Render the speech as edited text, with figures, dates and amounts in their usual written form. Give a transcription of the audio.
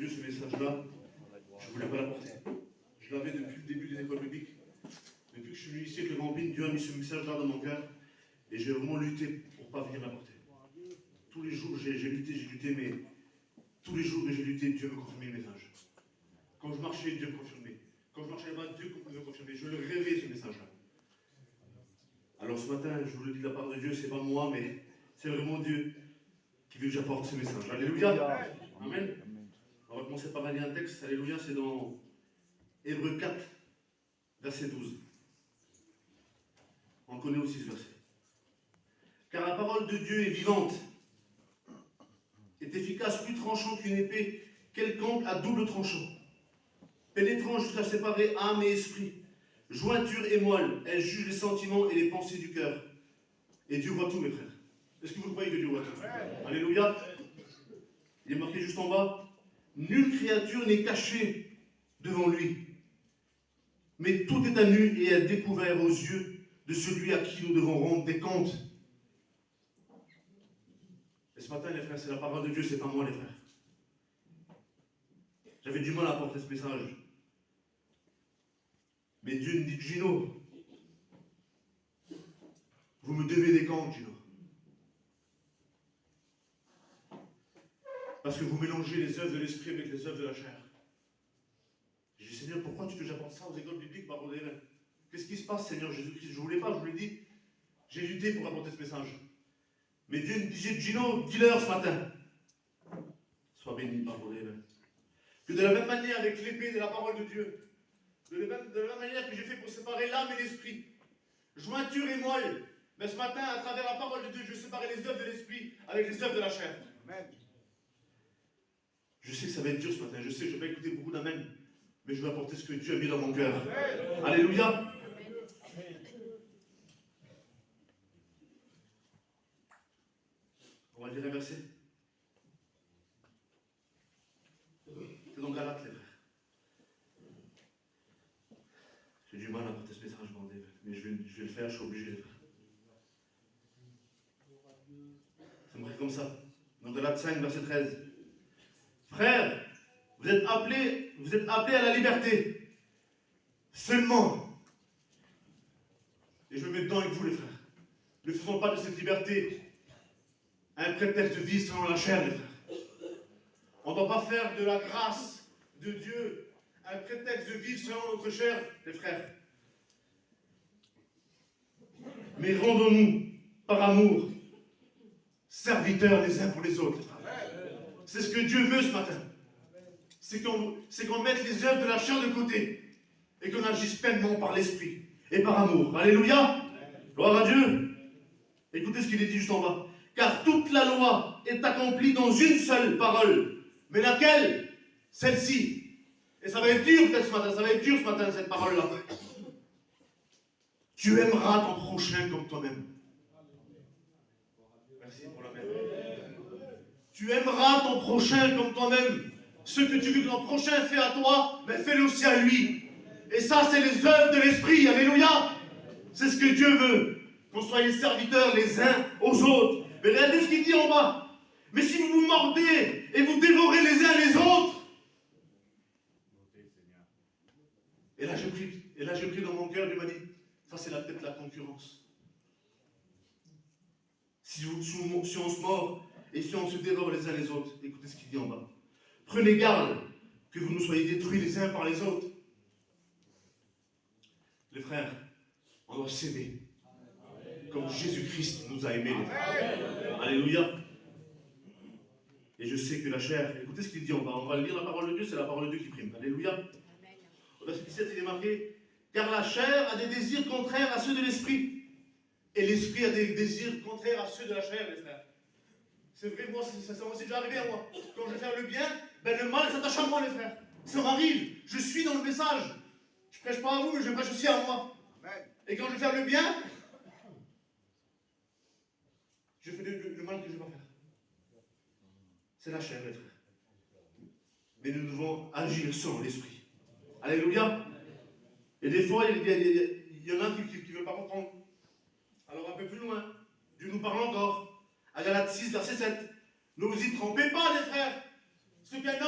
Dieu, ce message-là, je ne voulais pas l'apporter. Je l'avais depuis le début des écoles bibliques. Depuis que je suis venu ici avec le grand Bin, Dieu a mis ce message-là dans mon cœur. Et j'ai vraiment lutté pour ne pas venir l'apporter. Tous les jours, j'ai lutté, mais tous les jours que j'ai lutté, Dieu me confirmait le message. Quand je marchais, Dieu me confirmait. Quand je marchais là-bas, Dieu me confirmait. Je le rêvais, ce message-là. Alors ce matin, je vous le dis de la part de Dieu, c'est pas moi, mais c'est vraiment Dieu qui veut que j'apporte ce message. Alléluia. Amen. On va commencer par lire un texte. Alléluia, c'est dans Hébreux 4, verset 12. On connaît aussi ce verset. Car la parole de Dieu est vivante, est efficace, plus tranchante qu'une épée quelconque à double tranchant, pénétrant jusqu'à séparer âme et esprit, jointure et moelle. Elle juge les sentiments et les pensées du cœur. Et Dieu voit tout, mes frères. Est-ce que vous le croyez que Dieu voit tout? Alléluia. Il est marqué juste en bas. Nulle créature n'est cachée devant lui, mais tout est à nu et à découvert aux yeux de celui à qui nous devons rendre des comptes. Et ce matin, les frères, c'est la parole de Dieu, c'est pas moi, les frères. J'avais du mal à porter ce message. Mais Dieu me dit, Gino, vous me devez des comptes, Gino. Parce que vous mélangez les œuvres de l'esprit avec les œuvres de la chair. J'ai dit, Seigneur, pourquoi tu veux que j'apporte ça aux écoles bibliques, parole des reins? Qu'est-ce qui se passe, Seigneur Jésus-Christ? Je ne voulais pas, je vous l'ai dit. J'ai lutté pour apporter ce message. Mais Dieu me disait, Gino, dis-leur ce matin. Sois béni, parole des reins. Que de la même manière, avec l'épée de la parole de Dieu, de la même manière que j'ai fait pour séparer l'âme et l'esprit, jointure et moelle, mais ce matin, à travers la parole de Dieu, je séparer les œuvres de l'esprit avec les œuvres de la chair. Amen. Je sais que ça va être dur ce matin, je sais que je vais écouter beaucoup d'amen, mais je vais apporter ce que Dieu a mis dans mon cœur. Amen. Alléluia. Amen. On va lire un verset. C'est dans Galates, les frères. J'ai du mal à apporter ce message, bordel, mais je vais le faire, je suis obligé de le faire. Ça me fait comme ça. Dans Galates 5, verset 13. Frères, vous êtes appelés à la liberté. Seulement. Et je me mets dedans avec vous, les frères. Ne faisons pas de cette liberté un prétexte de vie selon la chair, les frères. On ne doit pas faire de la grâce de Dieu un prétexte de vivre selon notre chair, les frères. Mais rendons-nous, par amour, serviteurs les uns pour les autres. C'est ce que Dieu veut ce matin. C'est qu'on mette les œuvres de la chair de côté et qu'on agisse pleinement par l'esprit et par amour. Alléluia. Gloire à Dieu. Écoutez ce qu'il est dit juste en bas. Car toute la loi est accomplie dans une seule parole. Mais laquelle? Celle-ci. Et ça va être dur peut-être ce matin. Ça va être dur ce matin cette parole-là. Tu aimeras ton prochain comme toi-même. Merci pour la main. Tu aimeras ton prochain comme toi-même. Ce que tu veux que ton prochain fait à toi, mais fais-le aussi à lui. Et ça, c'est les œuvres de l'esprit. Alléluia. C'est ce que Dieu veut. Qu'on soit les serviteurs les uns aux autres. Mais regardez ce qu'il dit en bas. Mais si vous vous mordez et vous dévorez les uns les autres. Et là, j'ai pris dans mon cœur, Dieu m'a dit, ça c'est peut-être la concurrence. Si on se mord et si on se dévore les uns les autres, écoutez ce qu'il dit en bas. Prenez garde que vous ne soyez détruits les uns par les autres. Les frères, on doit s'aimer comme Jésus-Christ nous a aimés. Alléluia. Et je sais que la chair, écoutez ce qu'il dit en bas, on va lire la parole de Dieu, c'est la parole de Dieu qui prime. Alléluia. Au verset 17, il est marqué, car la chair a des désirs contraires à ceux de l'esprit, et l'esprit a des désirs contraires à ceux de la chair, les frères. C'est vrai, moi, ça m'est déjà arrivé à moi. Quand je vais faire le bien, le mal s'attache à moi, les frères. Ça m'arrive, je suis dans le message. Je ne prêche pas à vous, mais je prêche aussi à moi. Et quand je vais faire le bien, je fais le mal que je ne vais pas faire. C'est la chair, les frères. Mais nous devons agir selon l'esprit. Alléluia. Et des fois, il y en a qui ne veulent pas comprendre. Alors un peu plus loin, Dieu nous parle encore. À Galates 6, verset 7. Ne vous y trompez pas, les frères. Ce qu'un homme